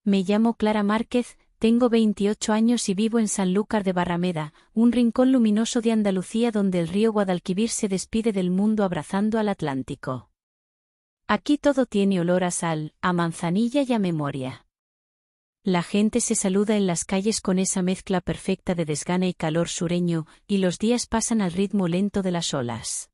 Me llamo Clara Márquez, tengo 28 años y vivo en Sanlúcar de Barrameda, un rincón luminoso de Andalucía donde el río Guadalquivir se despide del mundo abrazando al Atlántico. Aquí todo tiene olor a sal, a manzanilla y a memoria. La gente se saluda en las calles con esa mezcla perfecta de desgana y calor sureño, y los días pasan al ritmo lento de las olas.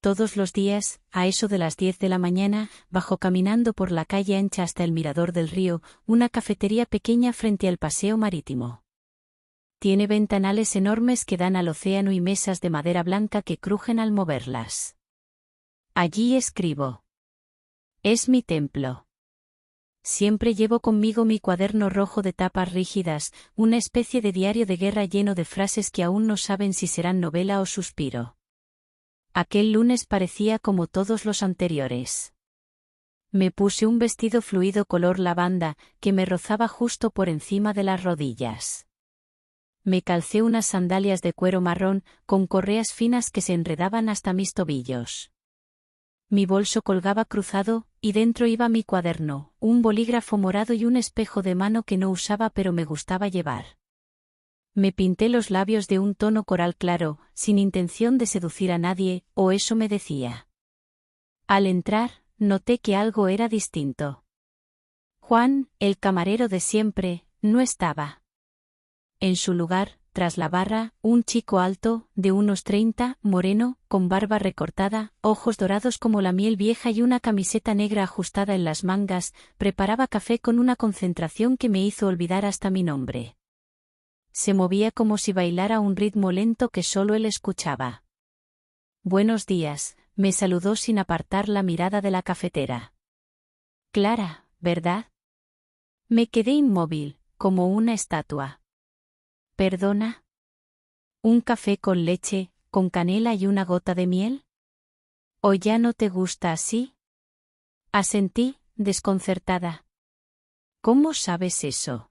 Todos los días, a eso de las 10 de la mañana, bajo caminando por la calle ancha hasta el mirador del río, una cafetería pequeña frente al paseo marítimo. Tiene ventanales enormes que dan al océano y mesas de madera blanca que crujen al moverlas. Allí escribo. Es mi templo. Siempre llevo conmigo mi cuaderno rojo de tapas rígidas, una especie de diario de guerra lleno de frases que aún no saben si serán novela o suspiro. Aquel lunes parecía como todos los anteriores. Me puse un vestido fluido color lavanda, que me rozaba justo por encima de las rodillas. Me calcé unas sandalias de cuero marrón, con correas finas que se enredaban hasta mis tobillos. Mi bolso colgaba cruzado, y dentro iba mi cuaderno, un bolígrafo morado y un espejo de mano que no usaba pero me gustaba llevar. Me pinté los labios de un tono coral claro, sin intención de seducir a nadie, o eso me decía. Al entrar, noté que algo era distinto. Juan, el camarero de siempre, no estaba. En su lugar, tras la barra, un chico alto, de unos 30, moreno, con barba recortada, ojos dorados como la miel vieja y una camiseta negra ajustada en las mangas, preparaba café con una concentración que me hizo olvidar hasta mi nombre. Se movía como si bailara un ritmo lento que solo él escuchaba. Buenos días, me saludó sin apartar la mirada de la cafetera. Clara, ¿verdad? Me quedé inmóvil, como una estatua. ¿Perdona? ¿Un café con leche, con canela y una gota de miel? ¿O ya no te gusta así? Asentí, desconcertada. ¿Cómo sabes eso?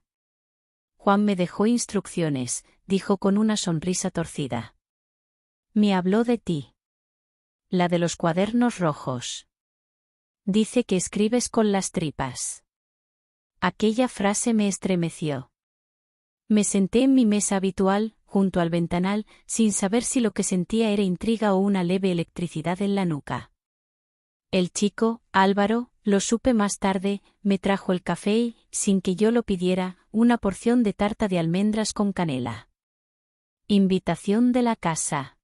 Juan me dejó instrucciones, dijo con una sonrisa torcida. Me habló de ti. La de los cuadernos rojos. Dice que escribes con las tripas. Aquella frase me estremeció. Me senté en mi mesa habitual, junto al ventanal, sin saber si lo que sentía era intriga o una leve electricidad en la nuca. El chico, Álvaro, lo supe más tarde, me trajo el café y, sin que yo lo pidiera, una porción de tarta de almendras con canela. Invitación de la casa.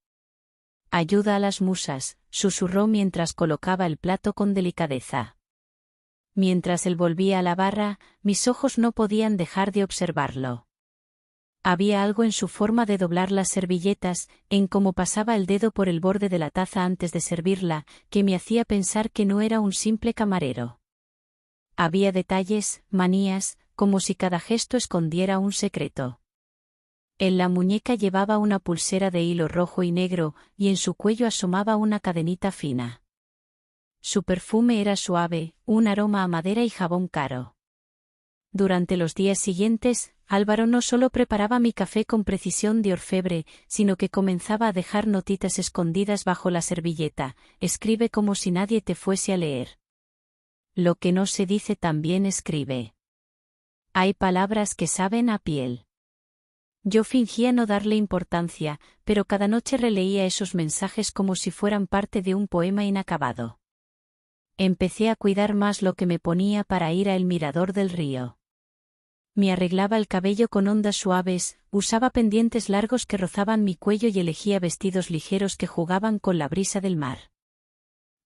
Ayuda a las musas, susurró mientras colocaba el plato con delicadeza. Mientras él volvía a la barra, mis ojos no podían dejar de observarlo. Había algo en su forma de doblar las servilletas, en cómo pasaba el dedo por el borde de la taza antes de servirla, que me hacía pensar que no era un simple camarero. Había detalles, manías, como si cada gesto escondiera un secreto. En la muñeca llevaba una pulsera de hilo rojo y negro, y en su cuello asomaba una cadenita fina. Su perfume era suave, un aroma a madera y jabón caro. Durante los días siguientes, Álvaro no solo preparaba mi café con precisión de orfebre, sino que comenzaba a dejar notitas escondidas bajo la servilleta. Escribe como si nadie te fuese a leer. Lo que no se dice también escribe. Hay palabras que saben a piel. Yo fingía no darle importancia, pero cada noche releía esos mensajes como si fueran parte de un poema inacabado. Empecé a cuidar más lo que me ponía para ir al mirador del río. Me arreglaba el cabello con ondas suaves, usaba pendientes largos que rozaban mi cuello y elegía vestidos ligeros que jugaban con la brisa del mar.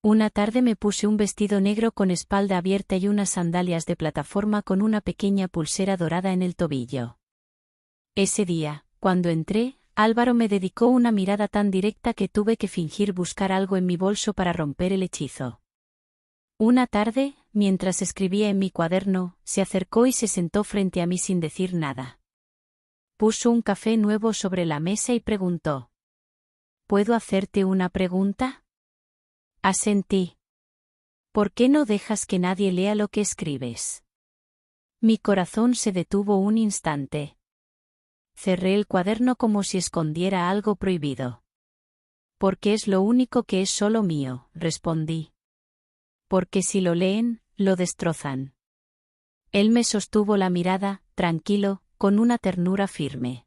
Una tarde me puse un vestido negro con espalda abierta y unas sandalias de plataforma con una pequeña pulsera dorada en el tobillo. Ese día, cuando entré, Álvaro me dedicó una mirada tan directa que tuve que fingir buscar algo en mi bolso para romper el hechizo. Una tarde, mientras escribía en mi cuaderno, se acercó y se sentó frente a mí sin decir nada. Puso un café nuevo sobre la mesa y preguntó. ¿Puedo hacerte una pregunta? Asentí. ¿Por qué no dejas que nadie lea lo que escribes? Mi corazón se detuvo un instante. Cerré el cuaderno como si escondiera algo prohibido. Porque es lo único que es solo mío, respondí. Porque si lo leen, lo destrozan. Él me sostuvo la mirada, tranquilo, con una ternura firme.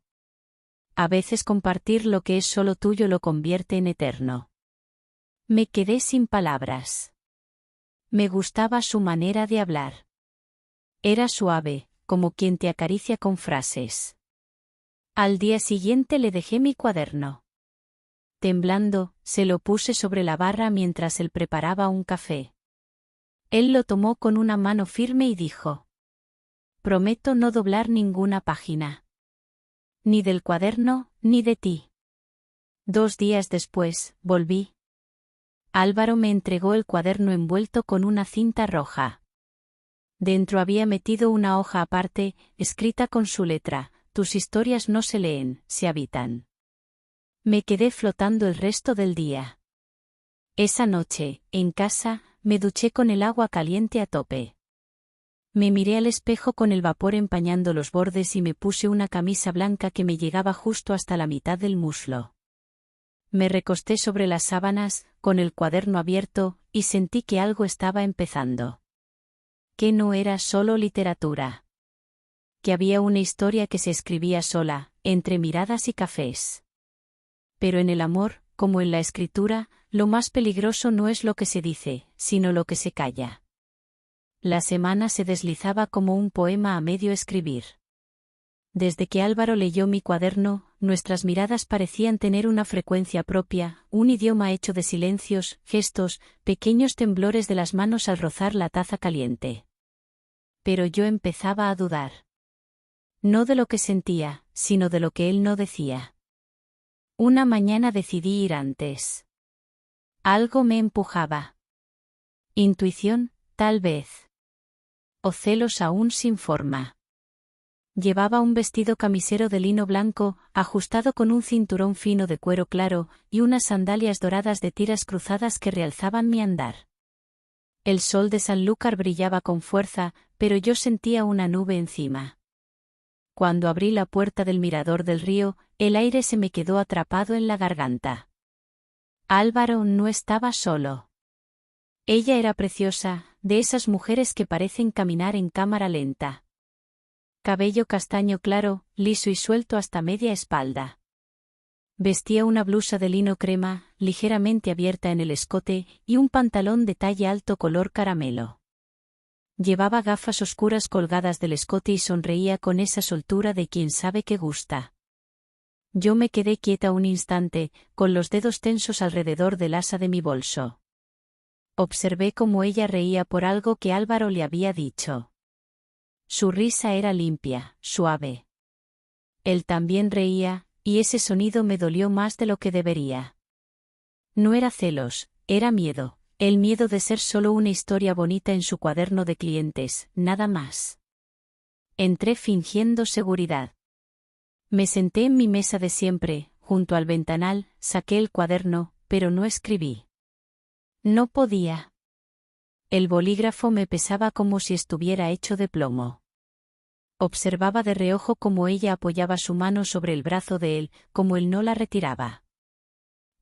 A veces compartir lo que es solo tuyo lo convierte en eterno. Me quedé sin palabras. Me gustaba su manera de hablar. Era suave, como quien te acaricia con frases. Al día siguiente le dejé mi cuaderno. Temblando, se lo puse sobre la barra mientras él preparaba un café. Él lo tomó con una mano firme y dijo: «Prometo no doblar ninguna página. Ni del cuaderno, ni de ti». 2 días después, volví. Álvaro me entregó el cuaderno envuelto con una cinta roja. Dentro había metido una hoja aparte, escrita con su letra: «Tus historias no se leen, se habitan». Me quedé flotando el resto del día. Esa noche, en casa, me duché con el agua caliente a tope. Me miré al espejo con el vapor empañando los bordes y me puse una camisa blanca que me llegaba justo hasta la mitad del muslo. Me recosté sobre las sábanas, con el cuaderno abierto, y sentí que algo estaba empezando. Que no era solo literatura. Que había una historia que se escribía sola, entre miradas y cafés. Pero en el amor, como en la escritura, lo más peligroso no es lo que se dice, sino lo que se calla. La semana se deslizaba como un poema a medio escribir. Desde que Álvaro leyó mi cuaderno, nuestras miradas parecían tener una frecuencia propia, un idioma hecho de silencios, gestos, pequeños temblores de las manos al rozar la taza caliente. Pero yo empezaba a dudar. No de lo que sentía, sino de lo que él no decía. Una mañana decidí ir antes. Algo me empujaba. Intuición, tal vez. O celos aún sin forma. Llevaba un vestido camisero de lino blanco, ajustado con un cinturón fino de cuero claro, y unas sandalias doradas de tiras cruzadas que realzaban mi andar. El sol de Sanlúcar brillaba con fuerza, pero yo sentía una nube encima. Cuando abrí la puerta del mirador del río, el aire se me quedó atrapado en la garganta. Álvaro no estaba solo. Ella era preciosa, de esas mujeres que parecen caminar en cámara lenta. Cabello castaño claro, liso y suelto hasta media espalda. Vestía una blusa de lino crema, ligeramente abierta en el escote, y un pantalón de talla alto color caramelo. Llevaba gafas oscuras colgadas del escote y sonreía con esa soltura de quien sabe que gusta. Yo me quedé quieta un instante, con los dedos tensos alrededor del asa de mi bolso. Observé cómo ella reía por algo que Álvaro le había dicho. Su risa era limpia, suave. Él también reía, y ese sonido me dolió más de lo que debería. No era celos, era miedo, el miedo de ser solo una historia bonita en su cuaderno de clientes, nada más. Entré fingiendo seguridad. Me senté en mi mesa de siempre, junto al ventanal, saqué el cuaderno, pero no escribí. No podía. El bolígrafo me pesaba como si estuviera hecho de plomo. Observaba de reojo cómo ella apoyaba su mano sobre el brazo de él, como él no la retiraba.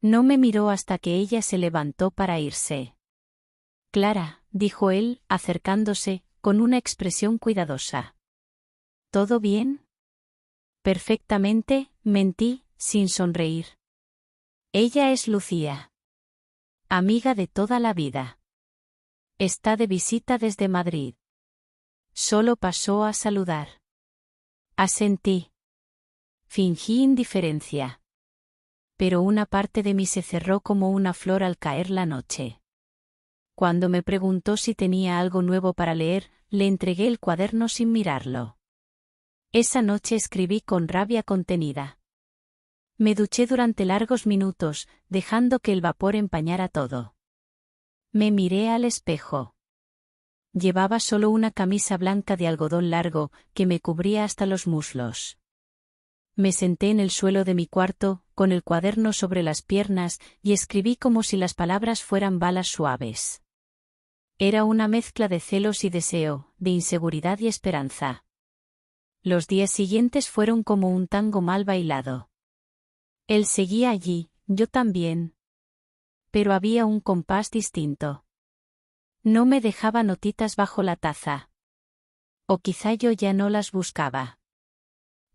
No me miró hasta que ella se levantó para irse. «Clara», dijo él, acercándose, con una expresión cuidadosa. «¿Todo bien?» «Perfectamente», mentí, sin sonreír. «Ella es Lucía. Amiga de toda la vida. Está de visita desde Madrid. Solo pasó a saludar». Asentí. Fingí indiferencia. Pero una parte de mí se cerró como una flor al caer la noche. Cuando me preguntó si tenía algo nuevo para leer, le entregué el cuaderno sin mirarlo. Esa noche escribí con rabia contenida. Me duché durante largos minutos, dejando que el vapor empañara todo. Me miré al espejo. Llevaba solo una camisa blanca de algodón largo, que me cubría hasta los muslos. Me senté en el suelo de mi cuarto, con el cuaderno sobre las piernas, y escribí como si las palabras fueran balas suaves. Era una mezcla de celos y deseo, de inseguridad y esperanza. Los días siguientes fueron como un tango mal bailado. Él seguía allí, yo también. Pero había un compás distinto. No me dejaba notitas bajo la taza. O quizá yo ya no las buscaba.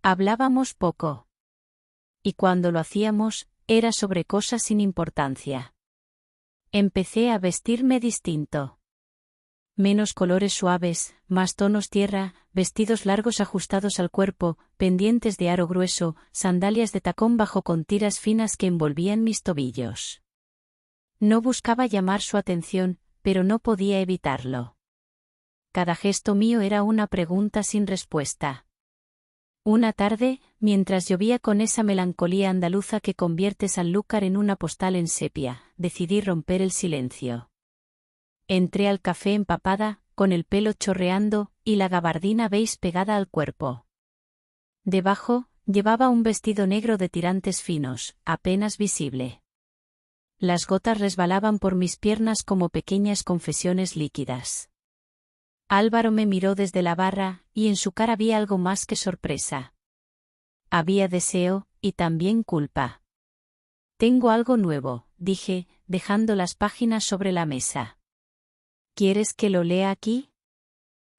Hablábamos poco. Y cuando lo hacíamos, era sobre cosas sin importancia. Empecé a vestirme distinto. Menos colores suaves, más tonos tierra, vestidos largos ajustados al cuerpo, pendientes de aro grueso, sandalias de tacón bajo con tiras finas que envolvían mis tobillos. No buscaba llamar su atención, pero no podía evitarlo. Cada gesto mío era una pregunta sin respuesta. Una tarde, mientras llovía con esa melancolía andaluza que convierte Sanlúcar en una postal en sepia, decidí romper el silencio. Entré al café empapada, con el pelo chorreando, y la gabardina beige pegada al cuerpo. Debajo, llevaba un vestido negro de tirantes finos, apenas visible. Las gotas resbalaban por mis piernas como pequeñas confesiones líquidas. Álvaro me miró desde la barra, y en su cara vi algo más que sorpresa. Había deseo, y también culpa. Tengo algo nuevo, dije, dejando las páginas sobre la mesa. ¿Quieres que lo lea aquí?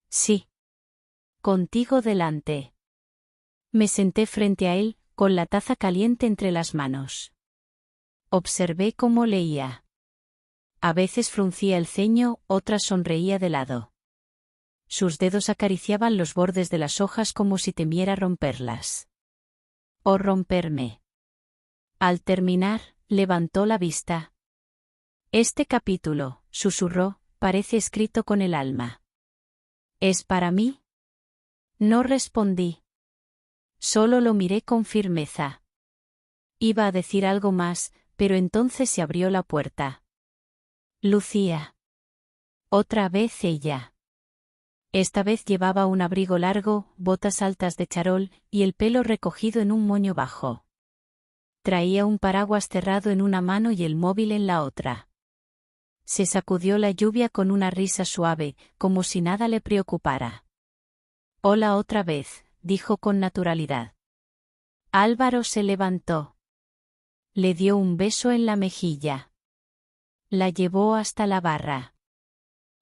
Sí. Contigo delante. Me senté frente a él, con la taza caliente entre las manos. Observé cómo leía. A veces fruncía el ceño, otras sonreía de lado. Sus dedos acariciaban los bordes de las hojas como si temiera romperlas. O romperme. Al terminar, levantó la vista. Este capítulo, susurró, parece escrito con el alma. ¿Es para mí? No respondí. Solo lo miré con firmeza. Iba a decir algo más, pero entonces se abrió la puerta. Lucía. Otra vez ella. Esta vez llevaba un abrigo largo, botas altas de charol, y el pelo recogido en un moño bajo. Traía un paraguas cerrado en una mano y el móvil en la otra. Se sacudió la lluvia con una risa suave, como si nada le preocupara. Hola otra vez, dijo con naturalidad. Álvaro se levantó. Le dio un beso en la mejilla. La llevó hasta la barra.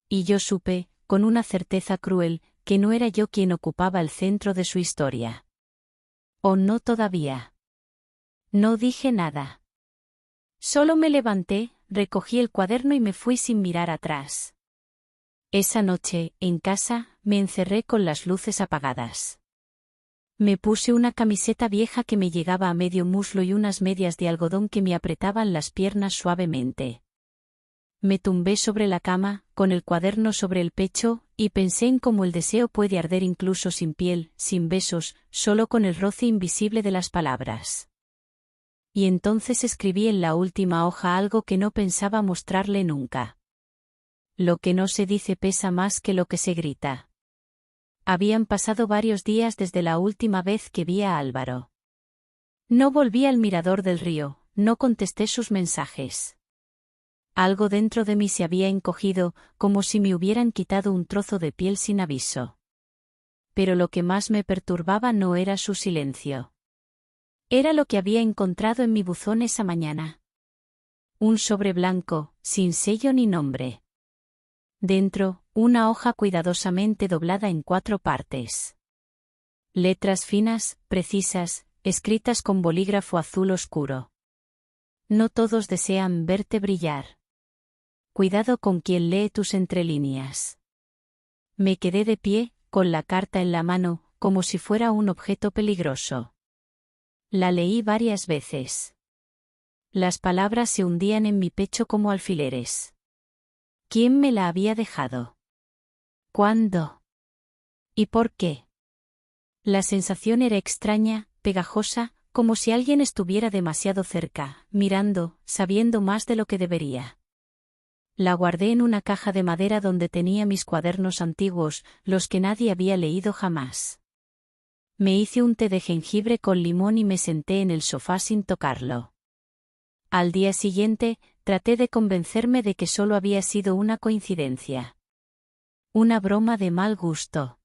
Y yo supe, con una certeza cruel, que no era yo quien ocupaba el centro de su historia. ¿O no todavía? No dije nada. Solo me levanté, recogí el cuaderno y me fui sin mirar atrás. Esa noche, en casa, me encerré con las luces apagadas. Me puse una camiseta vieja que me llegaba a medio muslo y unas medias de algodón que me apretaban las piernas suavemente. Me tumbé sobre la cama, con el cuaderno sobre el pecho, y pensé en cómo el deseo puede arder incluso sin piel, sin besos, solo con el roce invisible de las palabras. Y entonces escribí en la última hoja algo que no pensaba mostrarle nunca. Lo que no se dice pesa más que lo que se grita. Habían pasado varios días desde la última vez que vi a Álvaro. No volví al mirador del río, no contesté sus mensajes. Algo dentro de mí se había encogido, como si me hubieran quitado un trozo de piel sin aviso. Pero lo que más me perturbaba no era su silencio. Era lo que había encontrado en mi buzón esa mañana. Un sobre blanco, sin sello ni nombre. Dentro, una hoja cuidadosamente doblada en 4 partes. Letras finas, precisas, escritas con bolígrafo azul oscuro. No todos desean verte brillar. Cuidado con quien lee tus entrelíneas. Me quedé de pie, con la carta en la mano, como si fuera un objeto peligroso. La leí varias veces. Las palabras se hundían en mi pecho como alfileres. ¿Quién me la había dejado? ¿Cuándo? ¿Y por qué? La sensación era extraña, pegajosa, como si alguien estuviera demasiado cerca, mirando, sabiendo más de lo que debería. La guardé en una caja de madera donde tenía mis cuadernos antiguos, los que nadie había leído jamás. Me hice un té de jengibre con limón y me senté en el sofá sin tocarlo. Al día siguiente, traté de convencerme de que solo había sido una coincidencia. Una broma de mal gusto.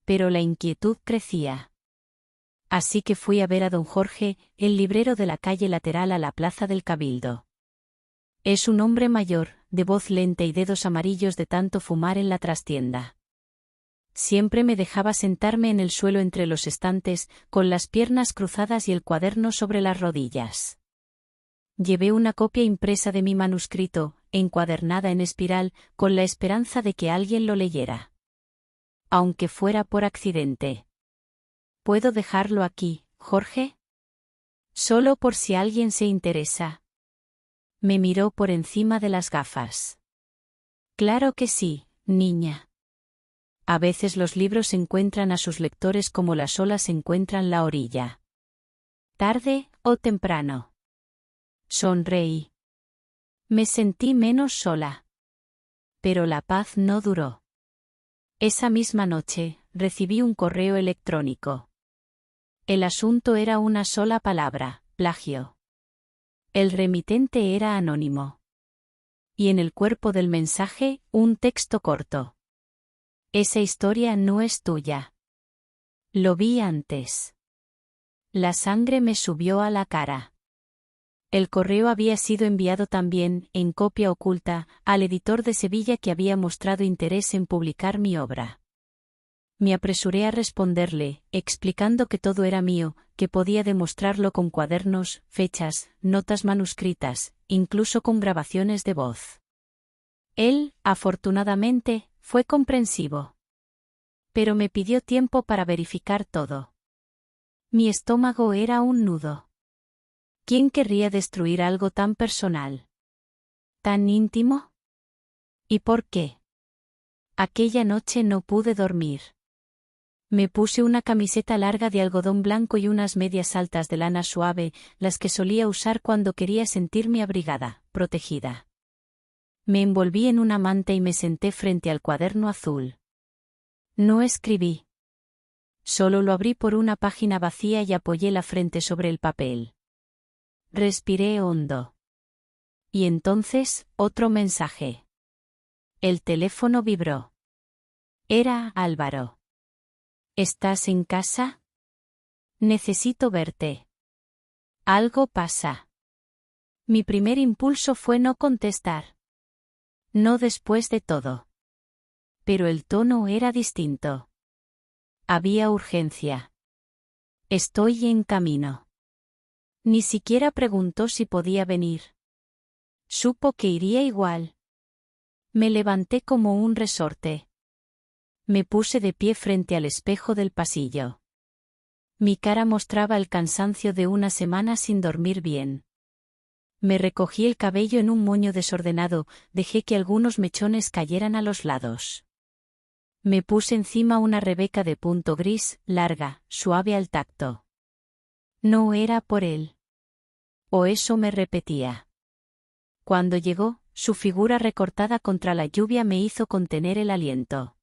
Pero la inquietud crecía. Así que fui a ver a don Jorge, el librero de la calle lateral a la plaza del Cabildo. Es un hombre mayor, de voz lenta y dedos amarillos de tanto fumar en la trastienda. Siempre me dejaba sentarme en el suelo entre los estantes, con las piernas cruzadas y el cuaderno sobre las rodillas. Llevé una copia impresa de mi manuscrito, encuadernada en espiral, con la esperanza de que alguien lo leyera. Aunque fuera por accidente. ¿Puedo dejarlo aquí, Jorge? Solo por si alguien se interesa. Me miró por encima de las gafas. Claro que sí, niña. A veces los libros encuentran a sus lectores como las olas encuentran la orilla. Tarde o temprano. Sonreí. Me sentí menos sola. Pero la paz no duró. Esa misma noche, recibí un correo electrónico. El asunto era una sola palabra, plagio. El remitente era anónimo. Y en el cuerpo del mensaje, un texto corto. Esa historia no es tuya. Lo vi antes. La sangre me subió a la cara. El correo había sido enviado también, en copia oculta, al editor de Sevilla que había mostrado interés en publicar mi obra. Me apresuré a responderle, explicando que todo era mío, que podía demostrarlo con cuadernos, fechas, notas manuscritas, incluso con grabaciones de voz. Él, afortunadamente, fue comprensivo. Pero me pidió tiempo para verificar todo. Mi estómago era un nudo. ¿Quién querría destruir algo tan personal? ¿Tan íntimo? ¿Y por qué? Aquella noche no pude dormir. Me puse una camiseta larga de algodón blanco y unas medias altas de lana suave, las que solía usar cuando quería sentirme abrigada, protegida. Me envolví en una manta y me senté frente al cuaderno azul. No escribí. Solo lo abrí por una página vacía y apoyé la frente sobre el papel. Respiré hondo. Y entonces, otro mensaje. El teléfono vibró. Era Álvaro. ¿Estás en casa? Necesito verte. Algo pasa. Mi primer impulso fue no contestar. No después de todo. Pero el tono era distinto. Había urgencia. Estoy en camino. Ni siquiera preguntó si podía venir. Supo que iría igual. Me levanté como un resorte. Me puse de pie frente al espejo del pasillo. Mi cara mostraba el cansancio de una semana sin dormir bien. Me recogí el cabello en un moño desordenado, dejé que algunos mechones cayeran a los lados. Me puse encima una rebeca de punto gris, larga, suave al tacto. No era por él. O eso me repetía. Cuando llegó, su figura recortada contra la lluvia me hizo contener el aliento.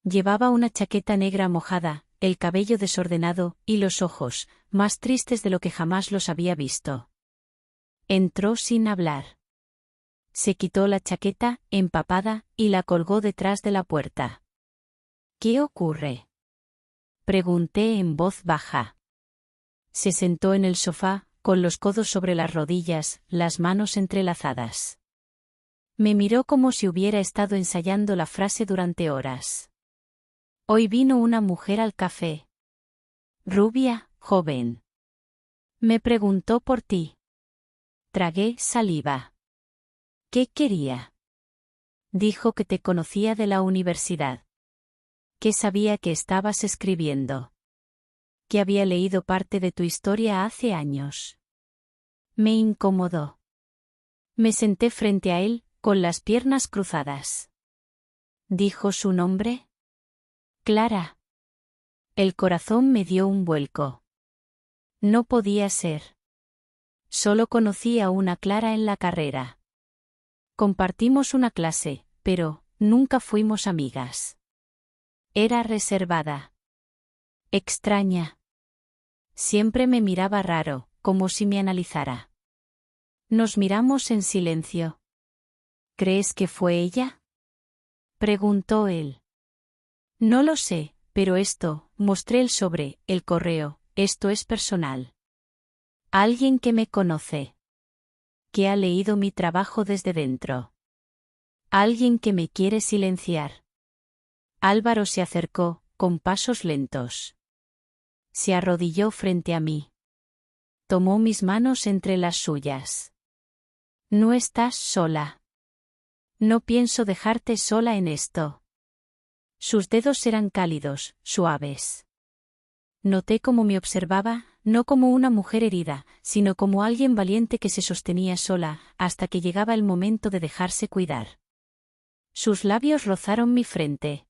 Llevaba una chaqueta negra mojada, el cabello desordenado, y los ojos, más tristes de lo que jamás los había visto. Entró sin hablar. Se quitó la chaqueta, empapada, y la colgó detrás de la puerta. ¿Qué ocurre? Pregunté en voz baja. Se sentó en el sofá, con los codos sobre las rodillas, las manos entrelazadas. Me miró como si hubiera estado ensayando la frase durante horas. Hoy vino una mujer al café. Rubia, joven. Me preguntó por ti. Tragué saliva. ¿Qué quería? Dijo que te conocía de la universidad. Que sabía que estabas escribiendo. Que había leído parte de tu historia hace años. Me incomodó. Me senté frente a él, con las piernas cruzadas. ¿Dijo su nombre? Clara. El corazón me dio un vuelco. No podía ser. Solo conocí a una Clara en la carrera. Compartimos una clase, pero nunca fuimos amigas. Era reservada. Extraña. Siempre me miraba raro, como si me analizara. Nos miramos en silencio. ¿Crees que fue ella? Preguntó él. No lo sé, pero mostré el sobre, el correo, esto es personal. Alguien que me conoce. Que ha leído mi trabajo desde dentro. Alguien que me quiere silenciar. Álvaro se acercó, con pasos lentos. Se arrodilló frente a mí. Tomó mis manos entre las suyas. No estás sola. No pienso dejarte sola en esto. Sus dedos eran cálidos, suaves. Noté cómo me observaba, no como una mujer herida, sino como alguien valiente que se sostenía sola, hasta que llegaba el momento de dejarse cuidar. Sus labios rozaron mi frente.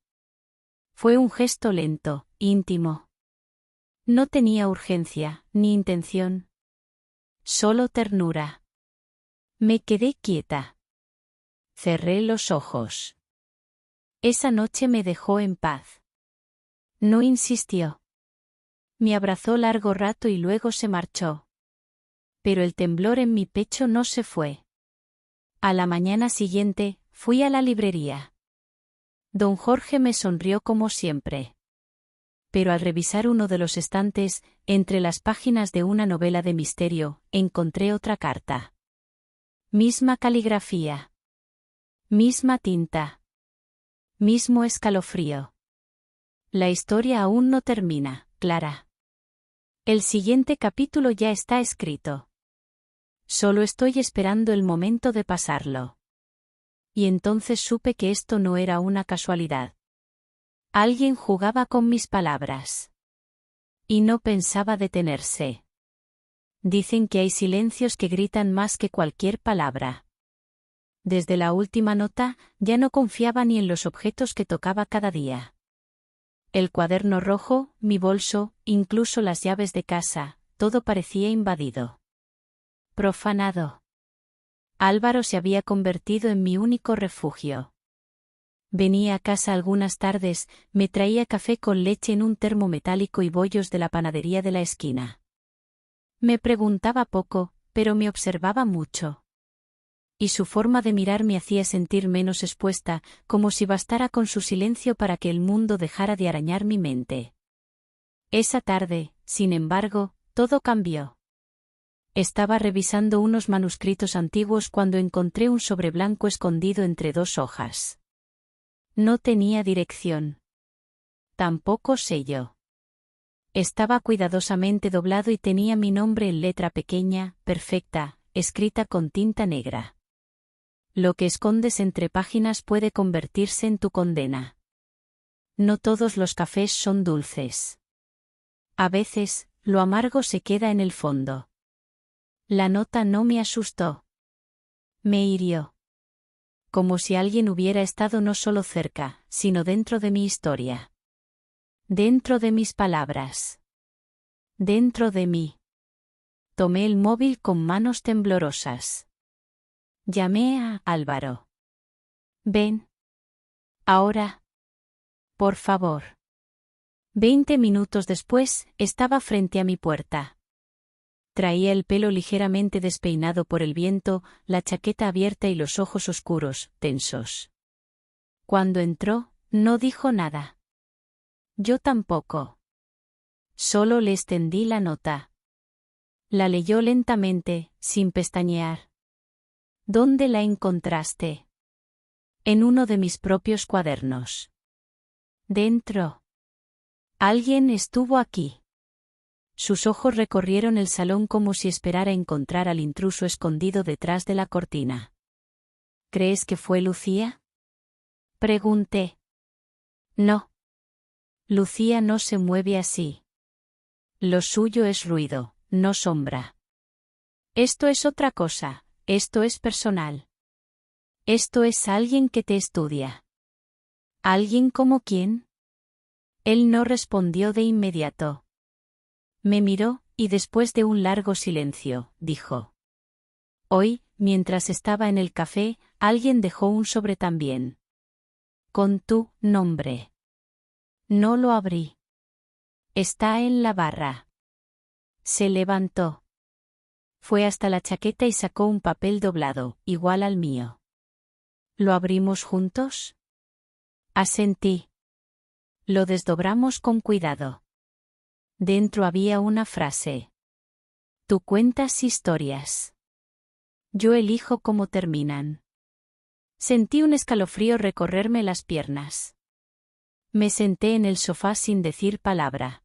Fue un gesto lento, íntimo. No tenía urgencia, ni intención. Solo ternura. Me quedé quieta. Cerré los ojos. Esa noche me dejó en paz. No insistió. Me abrazó largo rato y luego se marchó. Pero el temblor en mi pecho no se fue. A la mañana siguiente, fui a la librería. Don Jorge me sonrió como siempre. Pero al revisar uno de los estantes, entre las páginas de una novela de misterio, encontré otra carta. Misma caligrafía. Misma tinta. Mismo escalofrío. La historia aún no termina, Clara. El siguiente capítulo ya está escrito. Solo estoy esperando el momento de pasarlo. Y entonces supe que esto no era una casualidad. Alguien jugaba con mis palabras. Y no pensaba detenerse. Dicen que hay silencios que gritan más que cualquier palabra. Desde la última nota, ya no confiaba ni en los objetos que tocaba cada día. El cuaderno rojo, mi bolso, incluso las llaves de casa, todo parecía invadido. Profanado. Álvaro se había convertido en mi único refugio. Venía a casa algunas tardes, me traía café con leche en un termo metálico y bollos de la panadería de la esquina. Me preguntaba poco, pero me observaba mucho. Y su forma de mirar me hacía sentir menos expuesta, como si bastara con su silencio para que el mundo dejara de arañar mi mente. Esa tarde, sin embargo, todo cambió. Estaba revisando unos manuscritos antiguos cuando encontré un sobre blanco escondido entre dos hojas. No tenía dirección. Tampoco sello. Estaba cuidadosamente doblado y tenía mi nombre en letra pequeña, perfecta, escrita con tinta negra. Lo que escondes entre páginas puede convertirse en tu condena. No todos los cafés son dulces. A veces, lo amargo se queda en el fondo. La nota no me asustó. Me hirió. Como si alguien hubiera estado no solo cerca, sino dentro de mi historia. Dentro de mis palabras. Dentro de mí. Tomé el móvil con manos temblorosas. Llamé a Álvaro. Ven. Ahora. Por favor. 20 minutos después, estaba frente a mi puerta. Traía el pelo ligeramente despeinado por el viento, la chaqueta abierta y los ojos oscuros, tensos. Cuando entró, no dijo nada. Yo tampoco. Solo le extendí la nota. La leyó lentamente, sin pestañear. ¿Dónde la encontraste? En uno de mis propios cuadernos. Dentro. Alguien estuvo aquí. Sus ojos recorrieron el salón como si esperara encontrar al intruso escondido detrás de la cortina. ¿Crees que fue Lucía? Pregunté. No. Lucía no se mueve así. Lo suyo es ruido, no sombra. Esto es otra cosa. Esto es personal. Esto es alguien que te estudia. ¿Alguien como quién? Él no respondió de inmediato. Me miró, y después de un largo silencio, dijo. Hoy, mientras estaba en el café, alguien dejó un sobre también. Con tu nombre. No lo abrí. Está en la barra. Se levantó. Fue hasta la chaqueta y sacó un papel doblado, igual al mío. ¿Lo abrimos juntos? Asentí. Lo desdobramos con cuidado. Dentro había una frase. Tú cuentas historias. Yo elijo cómo terminan. Sentí un escalofrío recorrerme las piernas. Me senté en el sofá sin decir palabra.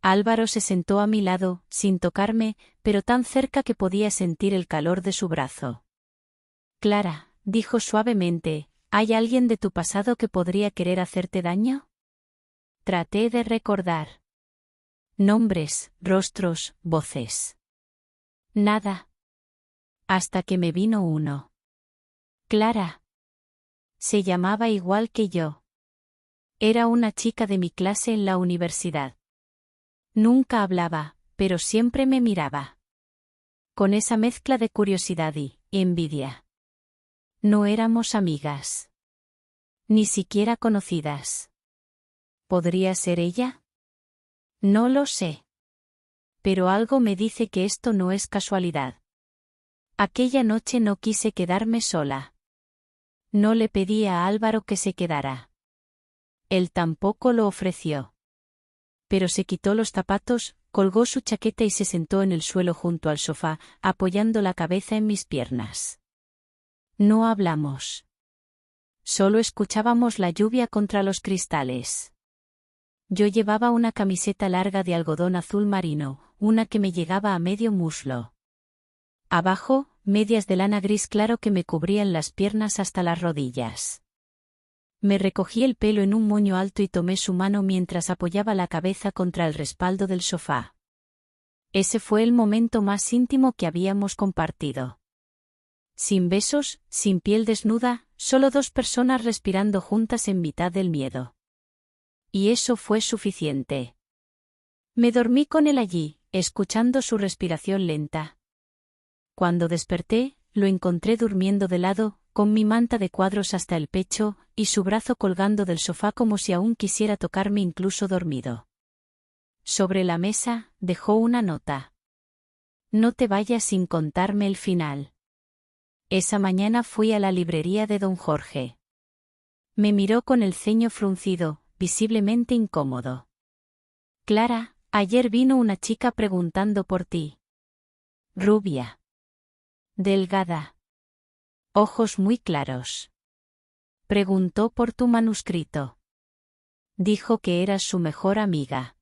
Álvaro se sentó a mi lado, sin tocarme, pero tan cerca que podía sentir el calor de su brazo. Clara, dijo suavemente, ¿hay alguien de tu pasado que podría querer hacerte daño? Traté de recordar. Nombres, rostros, voces. Nada. Hasta que me vino uno. Clara. Se llamaba igual que yo. Era una chica de mi clase en la universidad. Nunca hablaba, pero siempre me miraba. Con esa mezcla de curiosidad y envidia. No éramos amigas. Ni siquiera conocidas. ¿Podría ser ella? No lo sé. Pero algo me dice que esto no es casualidad. Aquella noche no quise quedarme sola. No le pedí a Álvaro que se quedara. Él tampoco lo ofreció. Pero se quitó los zapatos, colgó su chaqueta y se sentó en el suelo junto al sofá, apoyando la cabeza en mis piernas. No hablamos. Solo escuchábamos la lluvia contra los cristales. Yo llevaba una camiseta larga de algodón azul marino, una que me llegaba a medio muslo. Abajo, medias de lana gris claro que me cubrían las piernas hasta las rodillas. Me recogí el pelo en un moño alto y tomé su mano mientras apoyaba la cabeza contra el respaldo del sofá. Ese fue el momento más íntimo que habíamos compartido. Sin besos, sin piel desnuda, solo dos personas respirando juntas en mitad del miedo. Y eso fue suficiente. Me dormí con él allí, escuchando su respiración lenta. Cuando desperté, lo encontré durmiendo de lado, con mi manta de cuadros hasta el pecho, y su brazo colgando del sofá como si aún quisiera tocarme incluso dormido. Sobre la mesa, dejó una nota. No te vayas sin contarme el final. Esa mañana fui a la librería de don Jorge. Me miró con el ceño fruncido, visiblemente incómodo. Clara, ayer vino una chica preguntando por ti. Rubia. Delgada. Ojos muy claros. Preguntó por tu manuscrito. Dijo que eras su mejor amiga.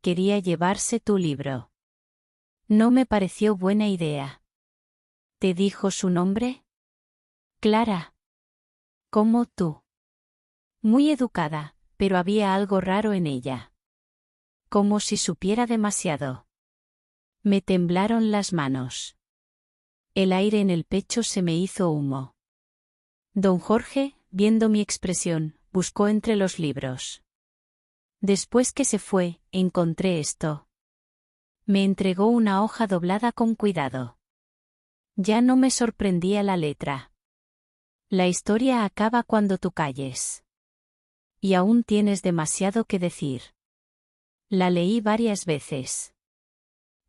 Quería llevarse tu libro. No me pareció buena idea. ¿Te dijo su nombre? Clara. Como tú. Muy educada, pero había algo raro en ella. Como si supiera demasiado. Me temblaron las manos. El aire en el pecho se me hizo humo. Don Jorge, viendo mi expresión, buscó entre los libros. Después que se fue, encontré esto. Me entregó una hoja doblada con cuidado. Ya no me sorprendía la letra. La historia acaba cuando tú calles. Y aún tienes demasiado que decir. La leí varias veces.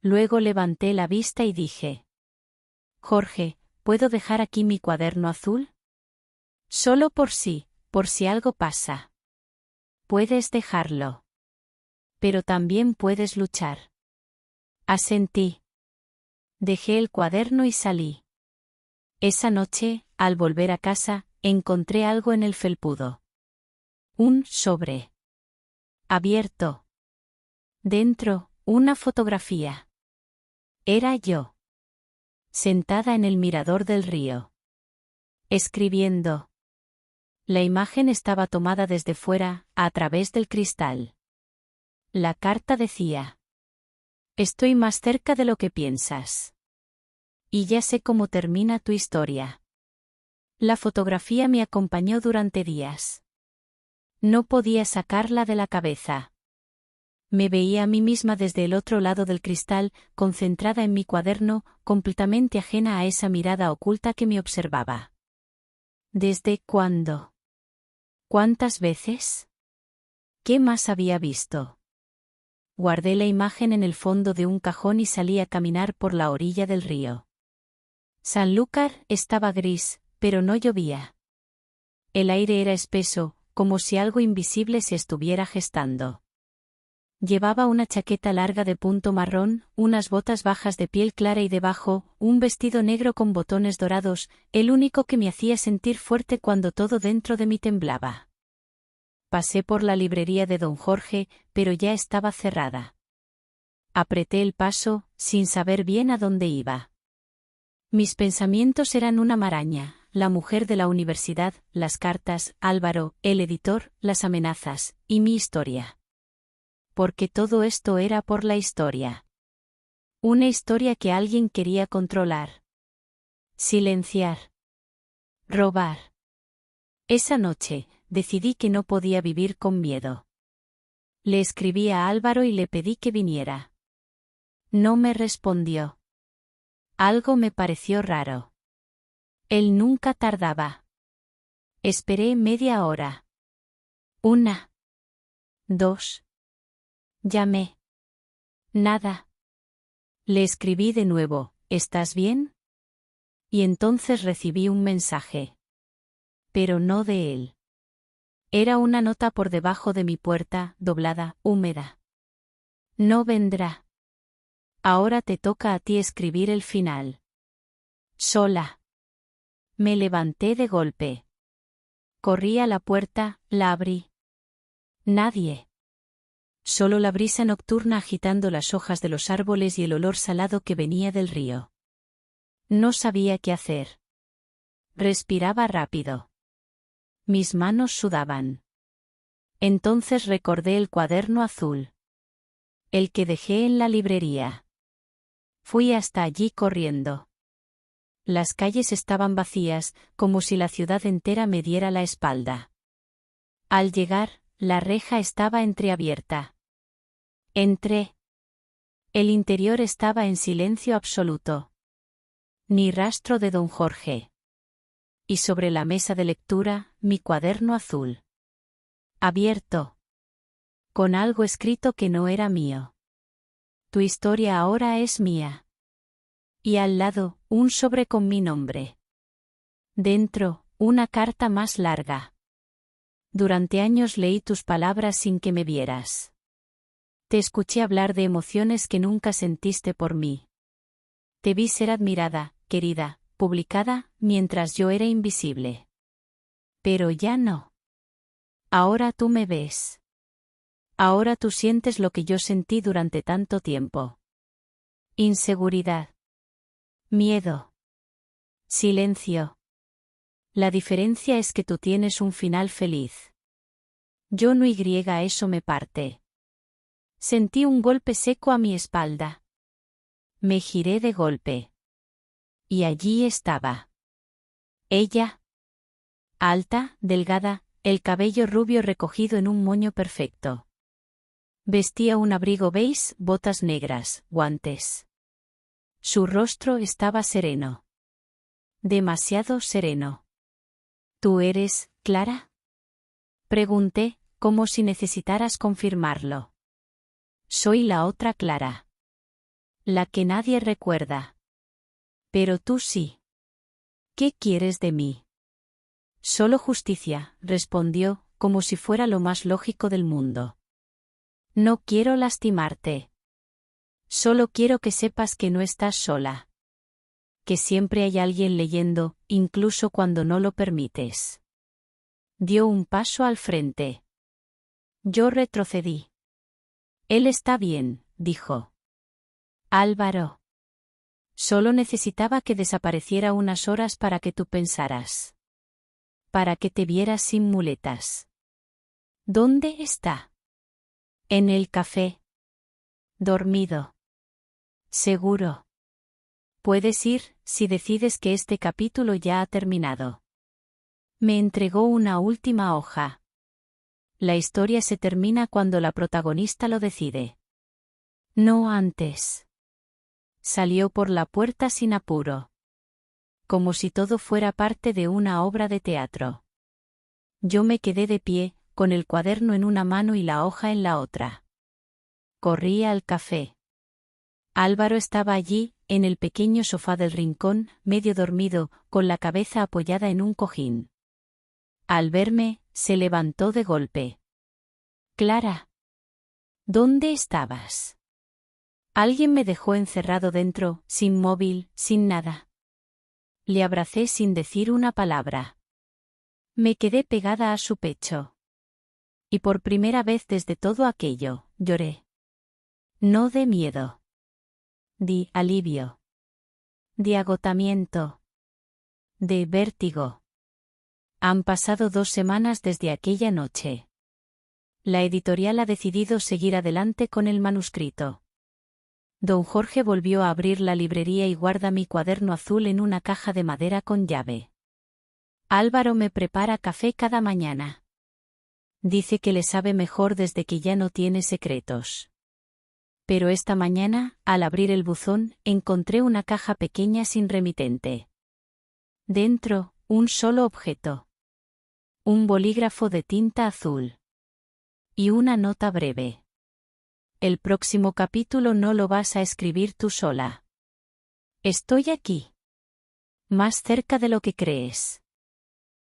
Luego levanté la vista y dije: Jorge, ¿puedo dejar aquí mi cuaderno azul? Solo por si algo pasa. Puedes dejarlo. Pero también puedes luchar. Asentí. Dejé el cuaderno y salí. Esa noche, al volver a casa, encontré algo en el felpudo. Un sobre. Abierto. Dentro, una fotografía. Era yo. Sentada en el mirador del río. Escribiendo. La imagen estaba tomada desde fuera, a través del cristal. La carta decía: estoy más cerca de lo que piensas. Y ya sé cómo termina tu historia. La fotografía me acompañó durante días. No podía sacarla de la cabeza. Me veía a mí misma desde el otro lado del cristal, concentrada en mi cuaderno, completamente ajena a esa mirada oculta que me observaba. ¿Desde cuándo? ¿Cuántas veces? ¿Qué más había visto? Guardé la imagen en el fondo de un cajón y salí a caminar por la orilla del río. Sanlúcar estaba gris, pero no llovía. El aire era espeso, como si algo invisible se estuviera gestando. Llevaba una chaqueta larga de punto marrón, unas botas bajas de piel clara y debajo, un vestido negro con botones dorados, el único que me hacía sentir fuerte cuando todo dentro de mí temblaba. Pasé por la librería de don Jorge, pero ya estaba cerrada. Apreté el paso, sin saber bien a dónde iba. Mis pensamientos eran una maraña, la mujer de la universidad, las cartas, Álvaro, el editor, las amenazas, y mi historia. Porque todo esto era por la historia. Una historia que alguien quería controlar. Silenciar. Robar. Esa noche, decidí que no podía vivir con miedo. Le escribí a Álvaro y le pedí que viniera. No me respondió. Algo me pareció raro. Él nunca tardaba. Esperé media hora. 1. 2. Llamé. Nada. Le escribí de nuevo, ¿estás bien? Y entonces recibí un mensaje. Pero no de él. Era una nota por debajo de mi puerta, doblada, húmeda. No vendrá. Ahora te toca a ti escribir el final. Sola. Me levanté de golpe. Corrí a la puerta, la abrí. Nadie. Solo la brisa nocturna agitando las hojas de los árboles y el olor salado que venía del río. No sabía qué hacer. Respiraba rápido. Mis manos sudaban. Entonces recordé el cuaderno azul. El que dejé en la librería. Fui hasta allí corriendo. Las calles estaban vacías, como si la ciudad entera me diera la espalda. Al llegar, la reja estaba entreabierta. Entré. El interior estaba en silencio absoluto. Ni rastro de don Jorge. Y sobre la mesa de lectura, mi cuaderno azul. Abierto. Con algo escrito que no era mío. Tu historia ahora es mía. Y al lado, un sobre con mi nombre. Dentro, una carta más larga. Durante años leí tus palabras sin que me vieras. Te escuché hablar de emociones que nunca sentiste por mí. Te vi ser admirada, querida, publicada, mientras yo era invisible. Pero ya no. Ahora tú me ves. Ahora tú sientes lo que yo sentí durante tanto tiempo. Inseguridad. Miedo. Silencio. La diferencia es que tú tienes un final feliz. Yo no, y eso me parte. Sentí un golpe seco a mi espalda. Me giré de golpe. Y allí estaba. Ella. Alta, delgada, el cabello rubio recogido en un moño perfecto. Vestía un abrigo beige, botas negras, guantes. Su rostro estaba sereno. Demasiado sereno. ¿Tú eres, Clara? Pregunté, como si necesitaras confirmarlo. Soy la otra Clara. La que nadie recuerda. Pero tú sí. ¿Qué quieres de mí? Solo justicia, respondió, como si fuera lo más lógico del mundo. No quiero lastimarte. Solo quiero que sepas que no estás sola. Que siempre hay alguien leyendo, incluso cuando no lo permites. Dio un paso al frente. Yo retrocedí. Él está bien, dijo. Álvaro. Solo necesitaba que desapareciera unas horas para que tú pensaras. Para que te vieras sin muletas. ¿Dónde está? En el café. Dormido. Seguro. Puedes ir, si decides que este capítulo ya ha terminado. Me entregó una última hoja. La historia se termina cuando la protagonista lo decide. No antes. Salió por la puerta sin apuro. Como si todo fuera parte de una obra de teatro. Yo me quedé de pie, con el cuaderno en una mano y la hoja en la otra. Corrí al café. Álvaro estaba allí, en el pequeño sofá del rincón, medio dormido, con la cabeza apoyada en un cojín. Al verme, se levantó de golpe. Clara. ¿Dónde estabas? Alguien me dejó encerrado dentro, sin móvil, sin nada. Le abracé sin decir una palabra. Me quedé pegada a su pecho. Y por primera vez desde todo aquello, lloré. No de miedo. De alivio. De agotamiento. De vértigo. Han pasado 2 semanas desde aquella noche. La editorial ha decidido seguir adelante con el manuscrito. Don Jorge volvió a abrir la librería y guarda mi cuaderno azul en una caja de madera con llave. Álvaro me prepara café cada mañana. Dice que le sabe mejor desde que ya no tiene secretos. Pero esta mañana, al abrir el buzón, encontré una caja pequeña sin remitente. Dentro, un solo objeto. Un bolígrafo de tinta azul. Y una nota breve. El próximo capítulo no lo vas a escribir tú sola. Estoy aquí. Más cerca de lo que crees.